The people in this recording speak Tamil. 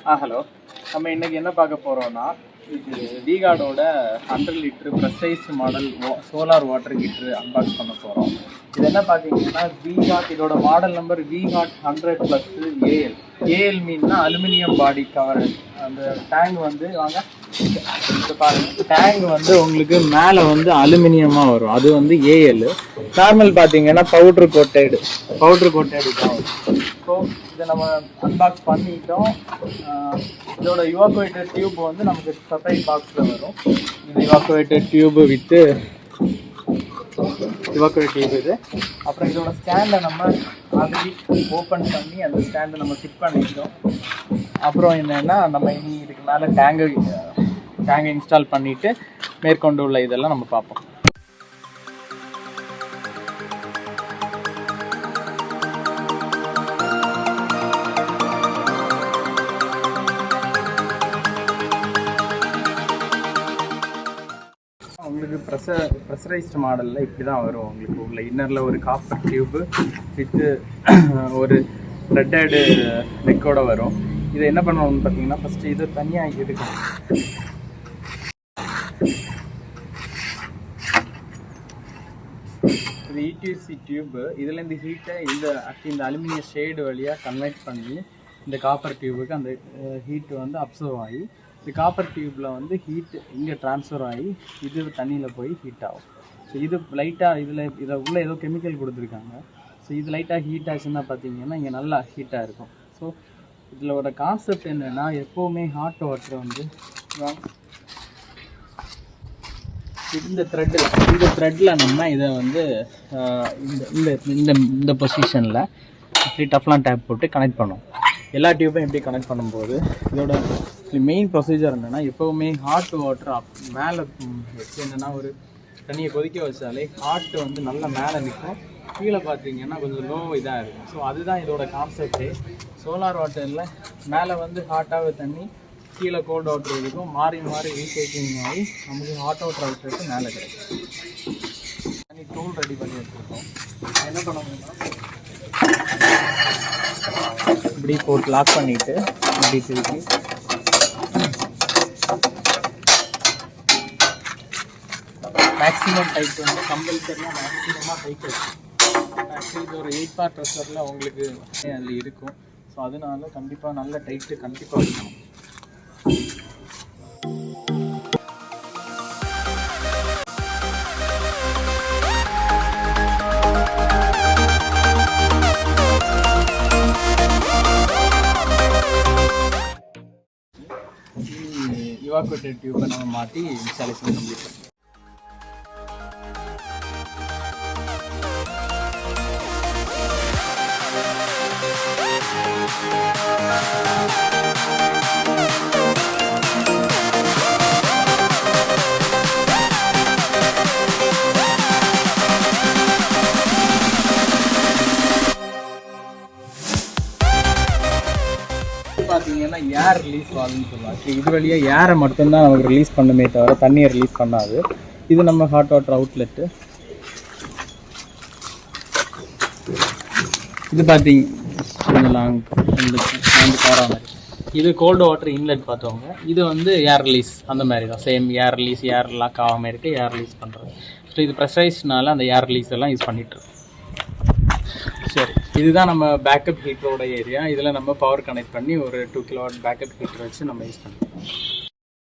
ஹலோ. நம்ம இன்றைக்கி என்ன பார்க்க போகிறோன்னா, இது Vguardோட 100 litre pressurised model solar water heater unbox பண்ண போகிறோம். இது என்ன பார்த்தீங்கன்னா Vguard, இதோட model number Vguard 100+ AL. AL மீன்னா அலுமினியம் பாடி கவர். அந்த டேங்க் வந்து வாங்க பாருங்கள், டேங்க் வந்து உங்களுக்கு மேலே வந்து அலுமினியமாக வரும். அது வந்து AL. நார்மல் பார்த்தீங்கன்னா பவுட்ரு கோட்டடு தான் வரும். ஸோ இதை நம்ம அன்பாக்ஸ் பண்ணிட்டோம். இதோட இவாக்குவேட்டர் டியூப் வந்து நமக்கு செப்பரேட் பாக்ஸில் வரும். இந்த இவாக்குவேட்டர் டியூபு வித்து இவாக்குவேட் டியூப் இது. அப்புறம் இதோட ஸ்டாண்டை நம்ம ஆல்ரெடி ஓப்பன் பண்ணி அந்த ஸ்டாண்டை நம்ம ஃபிட் பண்ணிட்டோம். அப்புறம் என்னென்னா நம்ம இனி இதுக்கு மேலே டேங்கை இன்ஸ்டால் பண்ணிவிட்டு மேற்கொண்டு உள்ள இதெல்லாம் நம்ம பார்ப்போம். உங்களுக்கு ப்ரெஷரைஸ்டு மாடலில் இப்படி தான் வரும். உங்களுக்கு உள்ள இன்னரில் ஒரு காப்பர் டியூப்பு வித்து ஒரு த்ரெட்டடு நெக்கோட வரும். இதை என்ன பண்ணணும்னு பார்த்தீங்கன்னா, ஃபஸ்ட்டு இதை தனியாக எடுக்கணும். இது ETC டியூப்பு. இதில் இந்த ஹீட்டை இந்த அலுமினிய ஷேடு வழியாக கன்வெர்ட் பண்ணி இந்த காப்பர் டியூபுக்கு அந்த ஹீட்டு வந்து அப்சர்வ் ஆகி இந்த காப்பர் டியூப்பில் வந்து ஹீட்டு இங்கே ட்ரான்ஸ்ஃபர் ஆகி இது தண்ணியில் போய் ஹீட் ஆகும். ஸோ இது லைட்டாக இதில் உள்ள ஏதோ கெமிக்கல் கொடுத்துருக்காங்க. ஸோ இது லைட்டாக ஹீட் ஆச்சுன்னா பார்த்தீங்கன்னா இங்கே நல்லா ஹீட்டாக இருக்கும். ஸோ இதிலோட கான்செப்ட் என்னென்னா, எப்போவுமே ஹாட் வாட்டர் வந்து இந்த த்ரெட்டில் நம்ம இதை வந்து இந்த பொசிஷனில் இப்படி டஃப்லாம் டேப் போட்டு கனெக்ட் பண்ணோம். எல்லா டியூபையும் எப்படி கனெக்ட் பண்ணும்போது இதோட மெயின் ப்ரொசீஜர் என்னென்னா, எப்போவுமே ஹாட் வாட்டர் மேலே வச்சு என்னென்னா ஒரு தண்ணியை கொதிக்க வச்சாலே ஹாட் வந்து நல்லா மேலே நிற்கும், கீழே பார்த்தீங்கன்னா கொஞ்சம் லோ இதாக இருக்கும். ஸோ அதுதான் இதோட கான்செப்டே. சோலார் வாட்டரில் மேலே வந்து ஹாட்டாக தண்ணி, கீழே கோல்டு வாட்டர் இருக்கும், மாறி ரீசைக்ளிங் ஆகி நமக்கு ஹாட் வாட்டர் அவுட்லெட்டு மேலே கிடைக்கும். தண்ணி டூல் ரெடி பண்ணி வச்சுருக்கோம். என்ன பண்ணுவோம்னா, இப்படி போட்டு லாக் பண்ணிவிட்டு இப்படி திருப்பி மேக்ஸிமம் டைட் வந்து கம்பல்சரியாக மேக்ஸிமமாக டைட் வச்சு ஆக்சுவலி இது ஒரு 8 பார் ப்ரெஷரில் உங்களுக்கு அதில் இருக்கும். ஸோ அதனால கண்டிப்பாக நல்ல டைட்டு கண்டிப்பாக வைக்கணும். இவாக்குவேட்டர் டியூப்பை நம்ம மாட்டி இன்ஸ்டாலேஷன் கம்ப்ளீட் பண்ணோம். பார்த்தீங்கன்னா ஏர் ரிலீஸ் வால்வ்னு சொல்லுவாங்க. இது வழியாக ஏரை மட்டும்தான் நமக்கு ரிலீஸ் பண்ணுமே தவிர தண்ணியை ரிலீஸ் பண்ணாது. இது நம்ம ஹாட் வாட்டர் அவுட்லெட்டு. இது பார்த்தீங்க கொஞ்சம் லாங் காரா மாதிரி. இது கோல்டு வாட்டர் இன்லெட் பார்த்தவங்க. இது வந்து ஏர் ரிலீஸ் அந்த மாதிரி தான், சேம் ஏர் ரிலீஸ், ஏர் லாக் ஆகாமல் இருக்குது, ஏர் ரிலீஸ் பண்ணுறது. ஸோ இது ப்ரெஷரைஸ்னால அந்த ஏர் ரிலீஸ் எல்லாம் யூஸ் பண்ணிகிட்ருக்கோம். சரி, இதுதான் நம்ம பேக்கப் ஹீட்டரோட ஏரியா. இதில் நம்ம பவர் கனெக்ட் பண்ணி ஒரு 2 kW பேக்கப் ஹீட்டர் வச்சு நம்ம யூஸ் பண்ணிக்கலாம்.